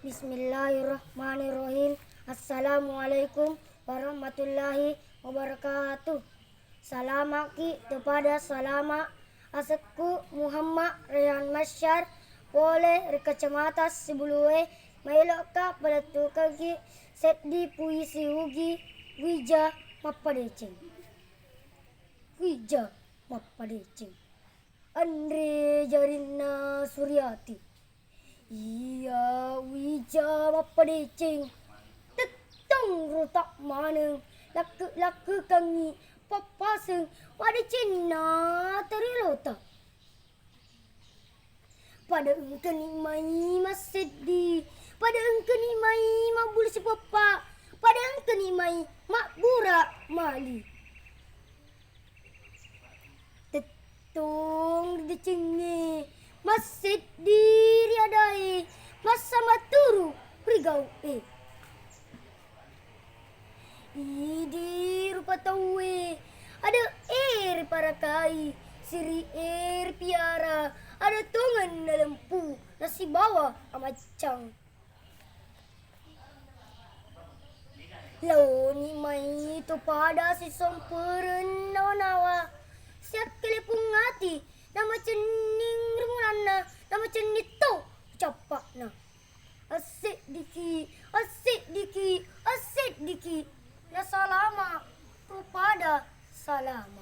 Bismillahirrahmanirrahim. Assalamualaikum warahmatullahi wabarakatuh. Salamaki kepada salama asetku Muhammad Rehan Masyar boleh rekacamata sebelue mailoka pada tukagi setdi puisi hugi wija mapadecing. Wija mapadecing. Andre Jarina Suryati. Iya wija mapadecing. Tetong rutak maneng laku kangi papaseng wadecing na terilota. Pada engkeni mai masedi, pada engkeni mai mabul si papa, pada engkeni mai makbura mali. Tetong decengi masih diri adai masa maturu rigau Idi rupa tawe ada para kai siri piara ada tungan na lempu nasi bawa amacang launi mai to pada si somperen nawa siap kelepung ngati nama cening remulana nama cenito capak na asik diki na salama kepada salama.